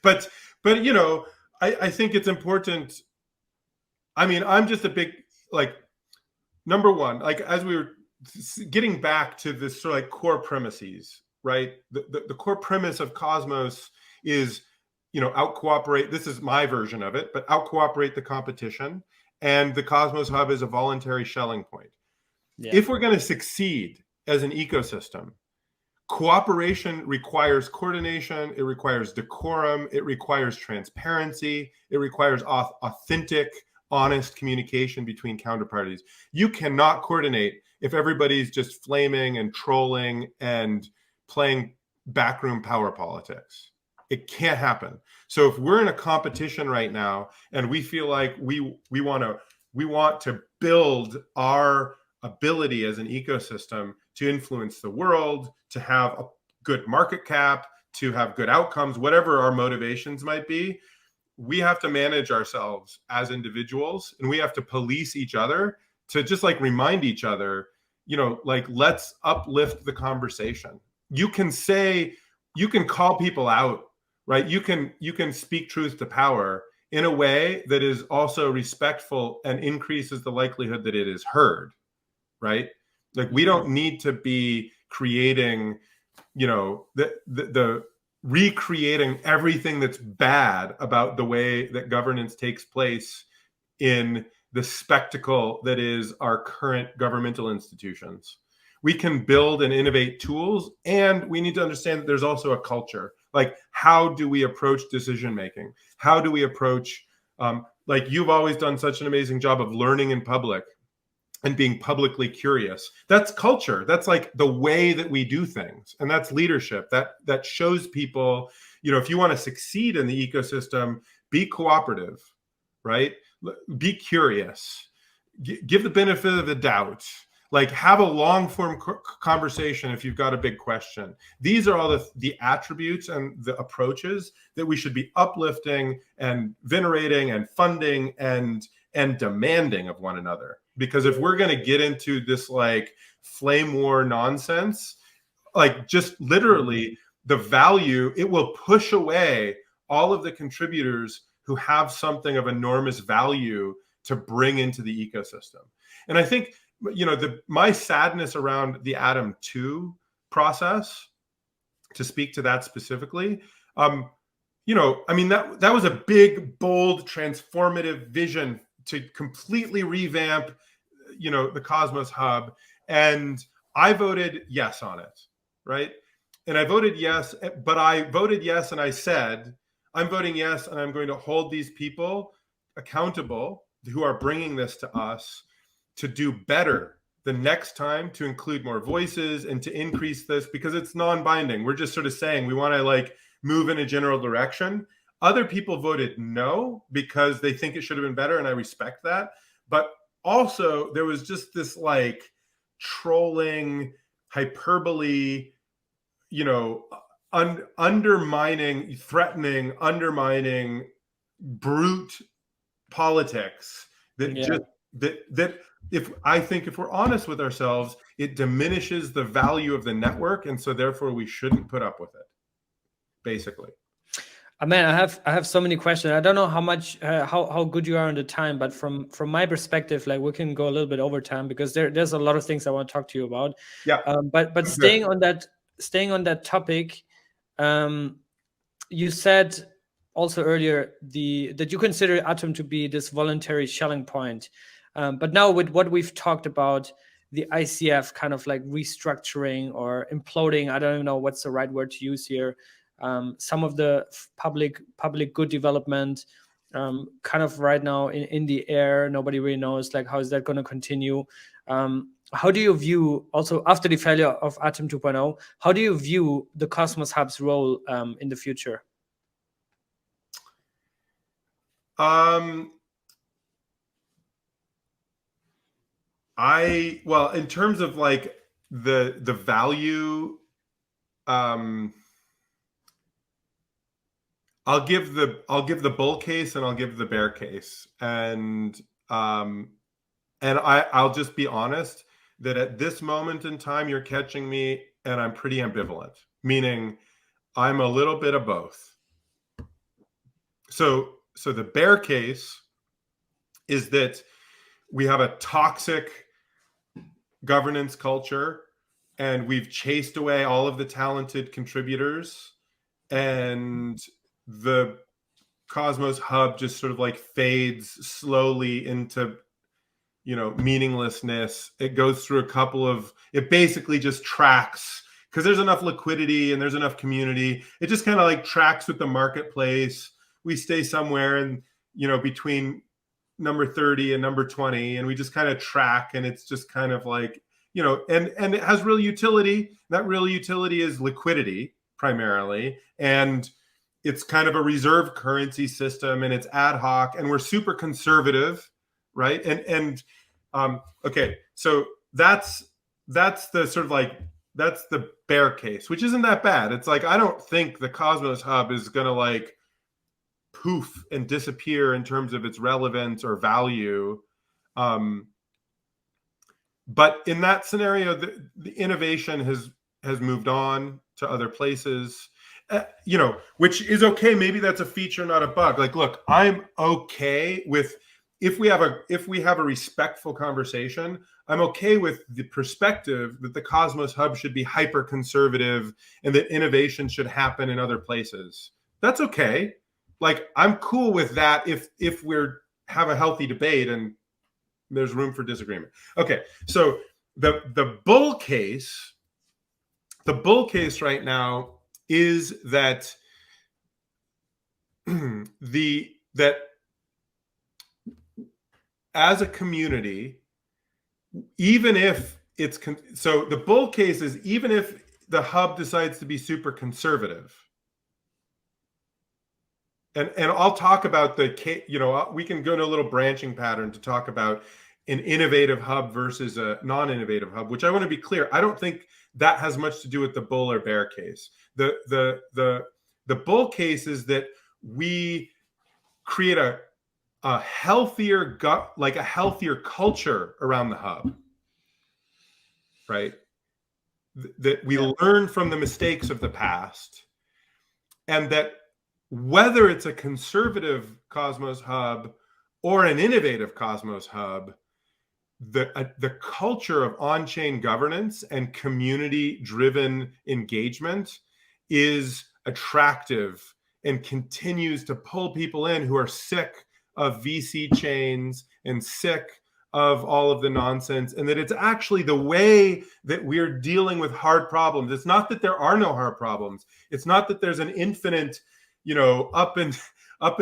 but you know, I think it's important. I mean, I'm just a big, like, number one, like, as we were getting back to this sort of like core premises, right? The core premise of Cosmos is, you know, out cooperate. This is my version of it, but out cooperate the competition. And the Cosmos Hub is a voluntary shelling point. Yeah. If we're going to succeed as an ecosystem, cooperation requires coordination. It requires decorum. It requires transparency. It requires authentic, honest communication between counterparties. You cannot coordinate if everybody's just flaming and trolling and playing backroom power politics. It can't happen. So if we're in a competition right now and we feel like we want to build our ability as an ecosystem to influence the world, to have a good market cap, to have good outcomes, whatever our motivations might be, we have to manage ourselves as individuals, and we have to police each other to just like remind each other, you know, like, let's uplift the conversation. You can call people out, right? You can speak truth to power in a way that is also respectful and increases the likelihood that it is heard, right? Like, we don't need to be creating, you know, the recreating everything that's bad about the way that governance takes place in the spectacle that is our current governmental institutions. We can build and innovate tools, and we need to understand that there's also a culture. Like, how do we approach decision making? How do we approach, like, you've always done such an amazing job of learning in public and being publicly curious. That's culture. That's like the way that we do things. And that's leadership. That shows people, you know, if you want to succeed in the ecosystem, be cooperative, right? Be curious, give the benefit of the doubt, like, have a long form conversation if you've got a big question. These are all the attributes and the approaches that we should be uplifting and venerating and funding and demanding of one another. Because if we're going to get into this like flame war nonsense, like, just literally the value, it will push away all of the contributors who have something of enormous value to bring into the ecosystem. And I think, you know, my sadness around the Atom 2 process, to speak to that specifically, you know, I mean, that was a big, bold, transformative vision to completely revamp, you know, the Cosmos Hub. And I voted yes on it, right? And I voted yes, but I voted yes and I said, I'm voting yes, and I'm going to hold these people accountable who are bringing this to us to do better the next time, to include more voices and to increase this, because it's non-binding. We're just sort of saying we want to like move in a general direction. Other people voted no because they think it should have been better, and I respect that. But also there was just this like trolling, hyperbole, you know, undermining, threatening, undermining, brute politics that just that if we're honest with ourselves, it diminishes the value of the network, and so therefore we shouldn't put up with it, basically. Man, I have so many questions. I don't know how much how good you are on the time, but from my perspective, like, we can go a little bit over time because there's a lot of things I want to talk to you about. Yeah. But staying on that topic, you said also earlier that you consider Atom to be this voluntary shelling point. But now with what we've talked about, the ICF kind of like restructuring or imploding, I don't even know what's the right word to use here. Some of the public good development kind of right now in the air. Nobody really knows, like, how is that going to continue? How do you view, also after the failure of Atom 2.0, how do you view the Cosmos Hub's role in the future? Well, in terms of like the value, I'll give the bull case and I'll give the bear case, and I'll just be honest that at this moment in time you're catching me, and I'm pretty ambivalent, meaning I'm a little bit of both, So the bear case is that we have a toxic governance culture, and we've chased away all of the talented contributors, and the Cosmos hub just sort of like fades slowly into, meaninglessness. It goes through it basically just tracks, because there's enough liquidity and there's enough community. It just kind of like tracks with the marketplace. We stay somewhere in, between number 30 and number 20, and we just kind of track, and it's just kind of like, and it has real utility. That real utility is liquidity primarily, and it's kind of a reserve currency system, and it's ad hoc, and we're super conservative, right? Okay, so that's the sort of like, that's the bear case, which isn't that bad. It's like, I don't think the Cosmos hub is going to like poof and disappear in terms of its relevance or value. But in that scenario, the innovation has moved on to other places, which is okay. Maybe that's a feature, not a bug. Like, look, I'm okay with, if we have a respectful conversation, I'm okay with the perspective that the Cosmos hub should be hyper conservative and that innovation should happen in other places. That's okay. Like, I'm cool with that if we're have a healthy debate and there's room for disagreement. Okay, so the bull case right now is that that as a community, even if it's so the bull case is, even if the hub decides to be super conservative, and I'll talk about we can go to a little branching pattern to talk about an innovative hub versus a non-innovative hub, which I want to be clear, I don't think that has much to do with the bull or bear case. The bull case is that we create a healthier a healthier culture around the hub, right? That we learn from the mistakes of the past, and that whether it's a conservative Cosmos hub or an innovative Cosmos hub, the culture of on-chain governance and community-driven engagement is attractive and continues to pull people in who are sick of VC chains and sick of all of the nonsense, and that it's actually the way that we're dealing with hard problems. It's not that there are no hard problems. It's not that there's an infinite, up and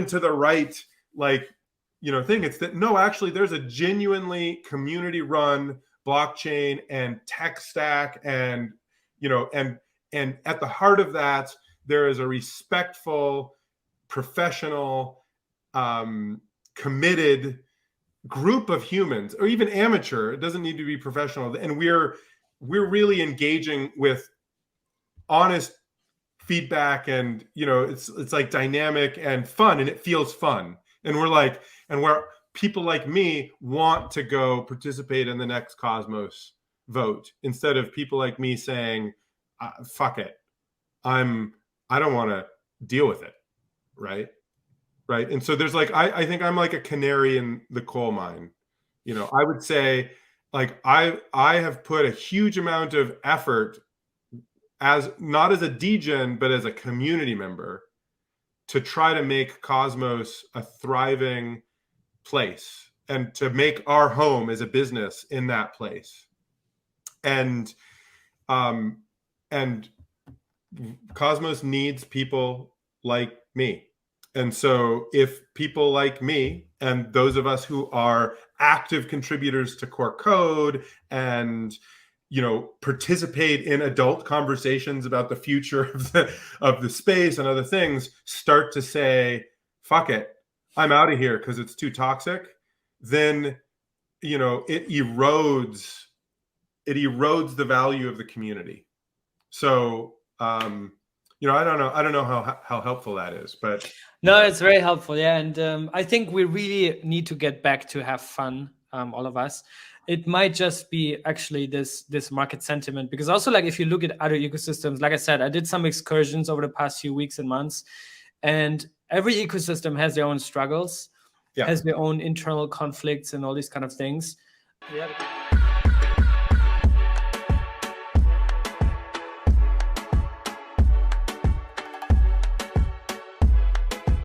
to the right, thing. It's that, no, actually there's a genuinely community run blockchain and tech stack, and and at the heart of that, there is a respectful, professional, committed group of humans, or even amateur. It doesn't need to be professional, and we're really engaging with honest feedback, and it's like dynamic and fun, and it feels fun, and where people like me want to go participate in the next Cosmos vote, instead of people like me saying, fuck it, I don't want to deal with it, right? And so there's I think I'm like a canary in the coal mine. I would say, like, I have put a huge amount of effort, as not as a degen, but as a community member, to try to make Cosmos a thriving place, and to make our home as a business in that place. And Cosmos needs people like me. And so if people like me and those of us who are active contributors to core code and participate in adult conversations about the future of the space and other things, start to say, fuck it, I'm out of here because it's too toxic, then it erodes the value of the community. So I don't know how helpful that is, but no, it's very helpful. Yeah, and I think we really need to get back to have fun, all of us. It might just be actually this market sentiment, because also, like, if you look at other ecosystems, like I said, I did some excursions over the past few weeks and months, and every ecosystem has their own struggles, Yeah. has their own internal conflicts and all these kind of things. Yeah.